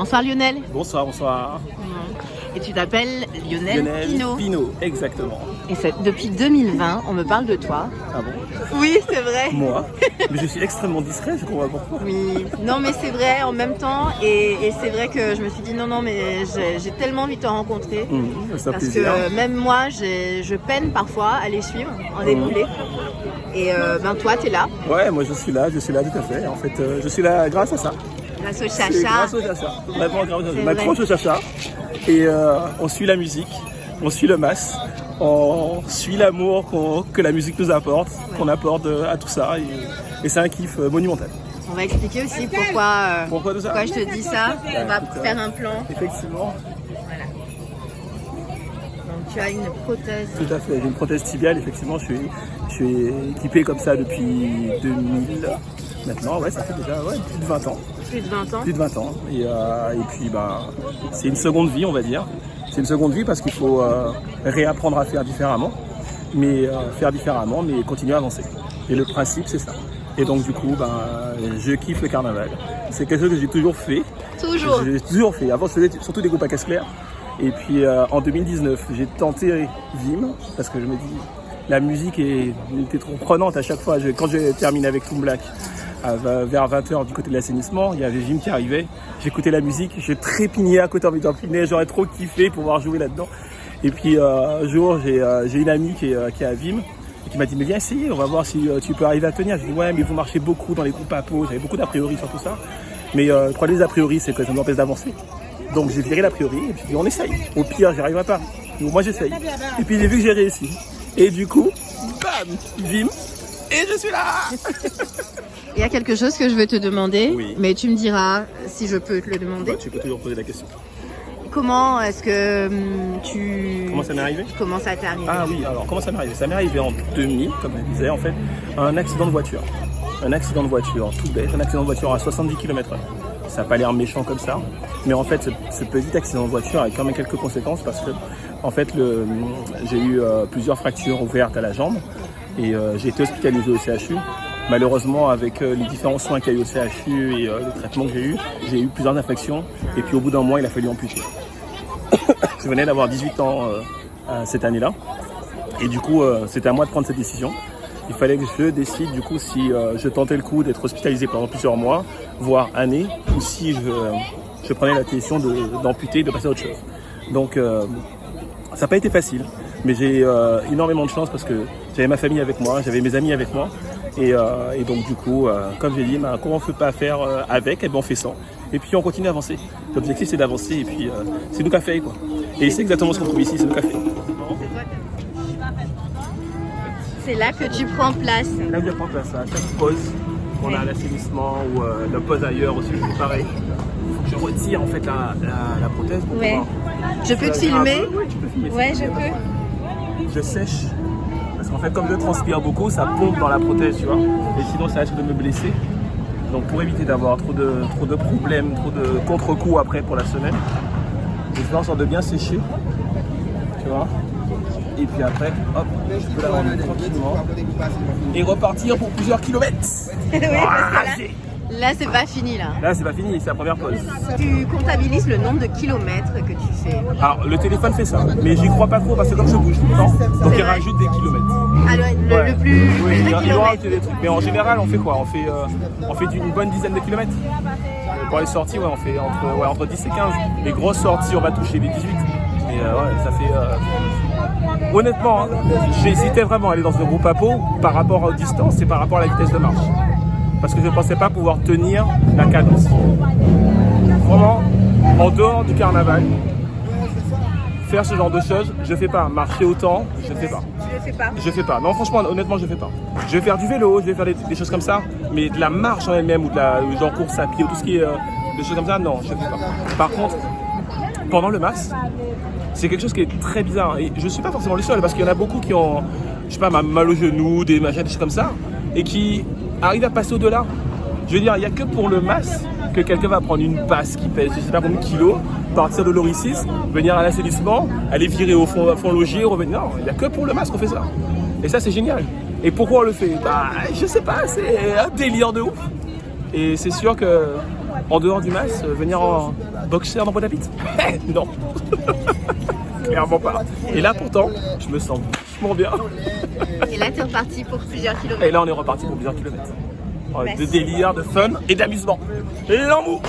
Bonsoir Lionel. Bonsoir, bonsoir. Et tu t'appelles Lionel Pinault. Pinault, exactement. Et depuis 2020, on me parle de toi. Ah bon? Oui, c'est vrai. Moi? Mais je suis extrêmement discret, je comprends pas pourquoi. Oui, non mais c'est vrai en même temps. Et c'est vrai que je me suis dit non, mais j'ai tellement envie de te rencontrer. Ça parce plaisir. que même moi, je peine parfois à les suivre en déboulé. Et toi, t'es là. Ouais, moi je suis là tout à fait. En fait, je suis là grâce à ça. Grâce au C'est chacha. grâce au chacha. Vraiment grâce au chacha. C'est M'accroche vrai. au chacha. Et on suit la musique, on suit le mas, on suit l'amour que la musique nous apporte, qu'on apporte à tout ça. Et c'est un kiff monumental. On va expliquer aussi pourquoi tout ça? je te dis ça. On va écoute, faire un plan. Effectivement. Voilà. Donc tu as une prothèse. Tout à fait, j'ai une prothèse tibiale, effectivement, je suis équipé comme ça depuis 2000. Maintenant, ouais, ça fait déjà plus de 20 ans. Plus de 20 ans. Plus de 20 ans. Et puis, c'est une seconde vie, on va dire. C'est une seconde vie parce qu'il faut réapprendre à faire différemment, mais continuer à avancer. Et le principe, c'est ça. Et donc, du coup, je kiffe le carnaval. C'est quelque chose que j'ai toujours fait. Toujours. J'ai toujours fait. Avant, je faisais surtout des groupes à casse-clair. Et puis, en 2019, j'ai tenté Vim parce que je me dis, la musique était trop prenante à chaque fois. Quand j'ai terminé avec Toon Black, vers 20h du côté de l'assainissement, il y avait Vim qui arrivait, j'écoutais la musique, je trépignais à côté en envie d'empiler, j'aurais trop kiffé pouvoir jouer là-dedans. Et puis un jour, j'ai une amie qui est à Vim et qui m'a dit mais viens essayer, on va voir si tu peux arriver à tenir. Je dis ouais mais vous marchez beaucoup dans les groupes à peau, j'avais beaucoup d'a priori sur tout ça. Mais le problème des a priori c'est que ça m'empêche d'avancer. Donc j'ai viré l'a priori et puis on essaye. Au pire j'y arriverai pas, donc moi j'essaye. Et puis j'ai vu que j'ai réussi. Et du coup, bam, Vim, et je suis là. Il y a quelque chose que je veux te demander, Oui. mais tu me diras si je peux te le demander. Tu peux toujours poser la question. Comment est-ce que Comment ça m'est arrivé? Comment ça t'est arrivé? Ah oui, alors comment ça m'est arrivé? Ça m'est arrivé en 2000, comme je disais, en fait, un accident de voiture. Un accident de voiture, tout bête, un accident de voiture à 70 km/h. Ça n'a pas l'air méchant comme ça, mais en fait, ce petit accident de voiture a quand même quelques conséquences parce que, en fait, j'ai eu plusieurs fractures ouvertes à la jambe et j'ai été hospitalisé au CHU. Malheureusement, avec les différents soins qu'il y a eu au CHU et les traitements que j'ai eu plusieurs infections. Et puis au bout d'un mois, il a fallu amputer. Je venais d'avoir 18 ans cette année-là. Et du coup, c'était à moi de prendre cette décision. Il fallait que je décide du coup si je tentais le coup d'être hospitalisé pendant plusieurs mois, voire années, ou si je prenais la décision d'amputer, de passer à autre chose. Donc ça n'a pas été facile. Mais j'ai énormément de chance parce que j'avais ma famille avec moi, j'avais mes amis avec moi. Et donc du coup, comme j'ai dit, comment on ne peut pas faire avec, on fait sans. Et puis on continue à avancer. L'objectif c'est d'avancer et puis c'est nous qu'a fait quoi. Et c'est exactement ce qu'on trouve ici, c'est nous qu'a fait. C'est là que tu prends place. Là où je prends place, à chaque pause, on a l'assainissement ou la pause ailleurs aussi, c'est pareil. Il faut que je retire en fait la prothèse pour pouvoir... Je peux te filmer? Oui, tu peux filmer. Ouais, je peux. Je sèche. Parce qu'en fait, comme je transpire beaucoup, ça pompe dans la prothèse, tu vois. Et sinon, ça risque de me blesser. Donc, pour éviter d'avoir trop de problèmes, trop de contre-coups après pour la semaine, je fais en sorte de bien sécher, tu vois. Et puis après, hop, je peux la ramener tranquillement et repartir pour plusieurs kilomètres. Oui, parce que là, c'est pas fini là. Là, c'est pas fini, c'est la première pause. Tu comptabilises le nombre de kilomètres que tu fais. Alors, le téléphone fait ça, mais j'y crois pas trop parce que comme je bouge tout le temps, donc il rajoute des kilomètres. Alors, le plus Oui, de il doit kilomètres. rajouter des trucs. Mais en général, on fait quoi? On fait une bonne dizaine de kilomètres. Pour les sorties, on fait entre 10 et 15. Les grosses sorties, on va toucher les 18. Mais ça fait... Honnêtement, j'hésitais vraiment à aller dans ce groupe à peau par rapport aux distances et par rapport à la vitesse de marche. Parce que je ne pensais pas pouvoir tenir la cadence. Vraiment, en dehors du carnaval, faire ce genre de choses, je ne fais pas. Marcher autant, je ne fais pas. Tu le fais pas? Je fais pas. Non, franchement, honnêtement, je fais pas. Je vais faire du vélo, je vais faire des choses comme ça, mais de la marche en elle-même ou de la genre course à pied ou tout ce qui est des choses comme ça, non, je fais pas. Par contre, pendant le mas, c'est quelque chose qui est très bizarre. Et je suis pas forcément le seul parce qu'il y en a beaucoup qui ont, je sais pas, mal au genou, des machins, des choses comme ça, et qui arrivent à passer au-delà. Je veux dire, il n'y a que pour le mas que quelqu'un va prendre une passe qui pèse, je sais pas combien de kilos, partir de l'orifice, venir à l'assainissement, aller virer au fond logis, revenir. Non, il n'y a que pour le mas qu'on fait ça. Et ça, c'est génial. Et pourquoi on le fait? Bah, je sais pas, c'est un délire de ouf. Et c'est sûr que En dehors du masque, venir en boxeur dans Bois-d'Apit? Non. Clairement pas. Et là pourtant, je me sens vachement bien. Et là, tu es reparti pour plusieurs kilomètres. Et là on est reparti pour plusieurs kilomètres. De Merci. délire, de fun et d'amusement. L'embou.